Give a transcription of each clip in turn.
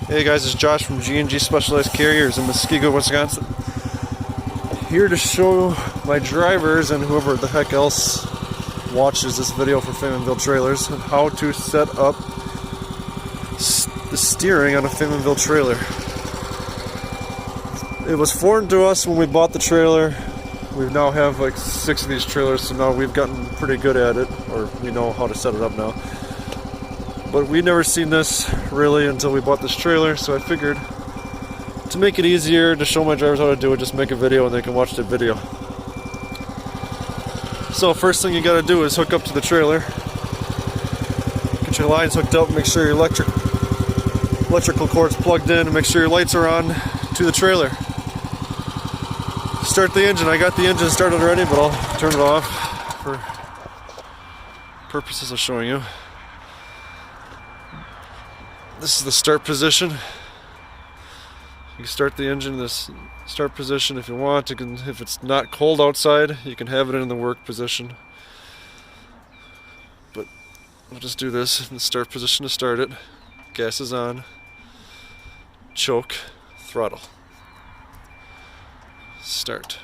Hey guys, it's Josh from G&G Specialized Carriers in Muskego, Wisconsin. Here to show my drivers and whoever the heck else watches this video for Faymonville trailers how to set up the steering on a Faymonville trailer. It was foreign to us when we bought the trailer. We now have like 6 of these trailers, so now we've gotten pretty good at it, or we know how to set it up now. But we never seen this really until we bought this trailer, so I figured to make it easier to show my drivers how to do it, just make a video and they can watch the video. So first thing you gotta do is hook up to the trailer. Get your lines hooked up, make sure your electrical cord's plugged in, and make sure your lights are on to the trailer. Start the engine. I got the engine started already, but I'll turn it off for purposes of showing you. This is the start position. You can start the engine in this start position if you want. You can, if it's not cold outside, you can have it in the work position. But we'll just do this in the start position to start it. Gas is on. Choke. Throttle. Start.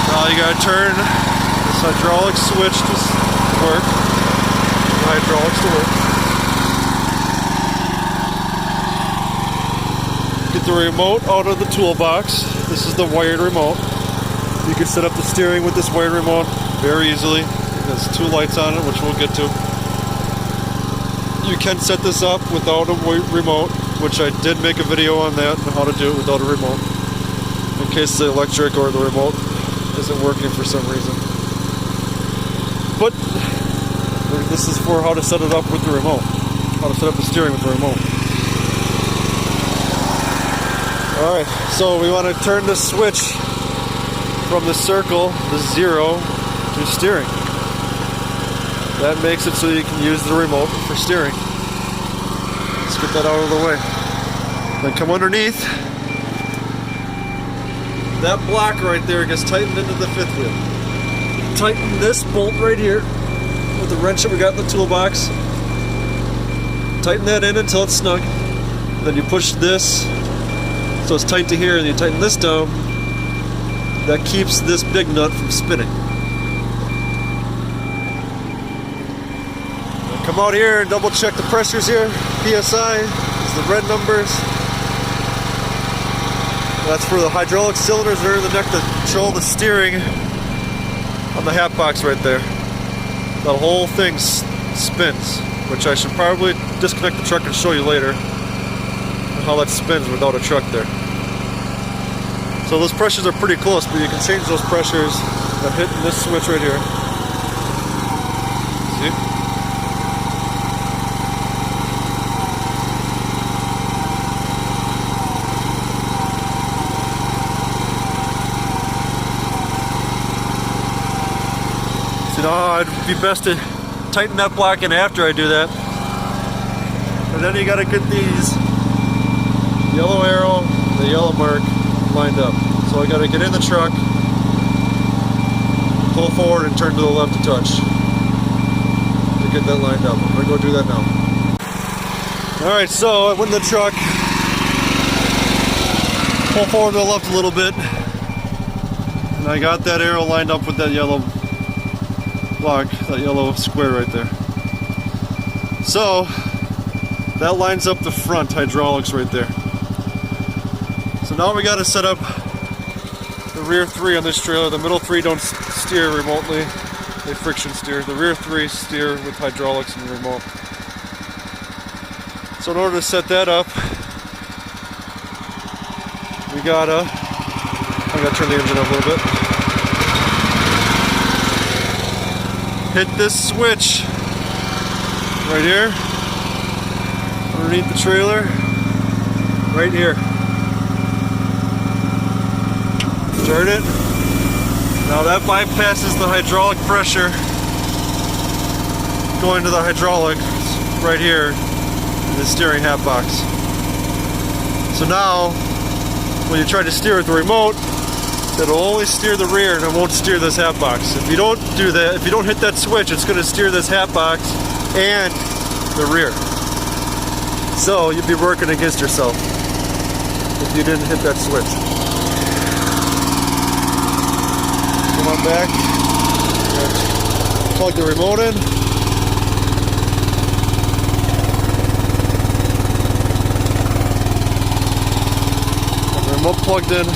Now you gotta turn this hydraulic switch to work. The hydraulics to work. Get the remote out of the toolbox. This is the wired remote. You can set up the steering with this wired remote very easily. There's 2 lights on it, which we'll get to. You can set this up without a remote, which I did make a video on that, on how to do it without a remote, in case the electric or the remote isn't working for some reason. But this is for how to set it up with the remote, how to set up the steering with the remote. Alright, so we want to turn the switch from the circle, the 0, to steering. That makes it so you can use the remote for steering. Let's get that out of the way. Then come underneath. That block right there gets tightened into the 5th wheel. Tighten this bolt right here with the wrench that we got in the toolbox. Tighten that in until it's snug. Then you push this so it's tight to here, and you tighten this down. That keeps this big nut from spinning. Come out here and double check the pressures here. PSI is the red numbers. That's for the hydraulic cylinders that are in the neck that control the steering on the hat box right there. The whole thing spins, which I should probably disconnect the truck and show you later how that spins without a truck there. So those pressures are pretty close, but you can change those pressures by hitting this switch right here. See? You know, it'd be best to tighten that block in after I do that. And then you gotta get these yellow arrow, the yellow mark lined up. So I gotta get in the truck, pull forward and turn to the left a touch to get that lined up. I'm gonna go do that now. Alright, so I went in the truck, pull forward to the left a little bit, and I got that arrow lined up with that yellow block, that yellow square right there. So that lines up the front hydraulics right there. So now we got to set up the rear 3 on this trailer. The middle 3 don't steer remotely, they friction steer. The rear 3 steer with hydraulics and remote. So in order to set that up, I gotta turn the engine up a little bit. Hit this switch right here, underneath the trailer, right here. Start it. Now that bypasses the hydraulic pressure going to the hydraulics right here in the steering hat box. So now, when you try to steer with the remote, It'll only steer the rear and it won't steer this hat box. If you don't do that, if you don't hit that switch, it's going to steer this hat box and the rear. So you'd be working against yourself if you didn't hit that switch. Come on back. Plug the remote in. And the remote plugged in.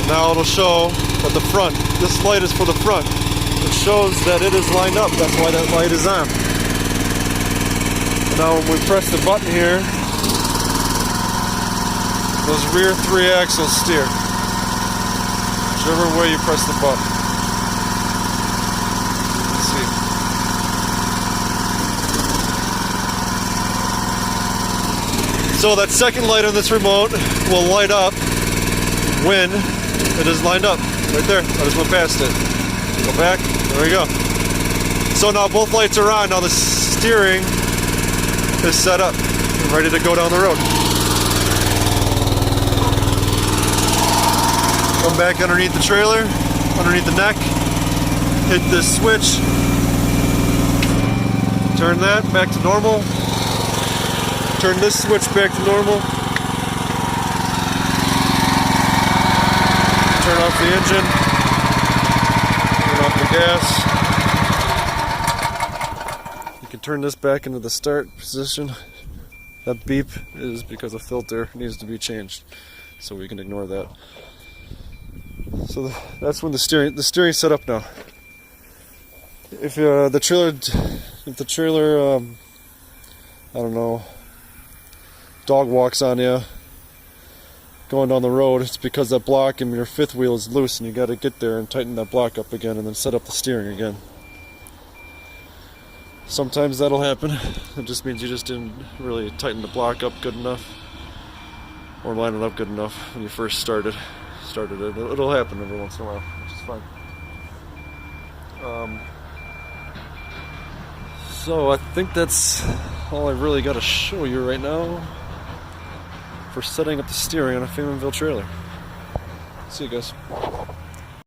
Now it'll show that the front, this light is for the front. It shows that it is lined up, that's why that light is on. And now when we press the button here, those rear 3 axles steer. Whichever way you press the button. Let's see. So that second light on this remote will light up when it is lined up. Right there. I just went past it. Go back. There we go. So now both lights are on. Now the steering is set up and ready to go down the road. Come back underneath the trailer, underneath the neck, hit this switch, turn that back to normal, turn this switch back to normal, turn off the engine, turn off the gas. You can turn this back into the start position. That beep is because a filter needs to be changed, so we can ignore that. So that's when the steering's set up now. If the trailer, I don't know, dog walks on you going down the road, it's because that block in your fifth wheel is loose, and you got to get there and tighten that block up again, and then set up the steering again. Sometimes that'll happen. It just means you just didn't really tighten the block up good enough, or line it up good enough when you first started it. It'll happen every once in a while, which is fine. So I think that's all I really got to show you right now for setting up the steering on a Faymonville trailer. See you guys.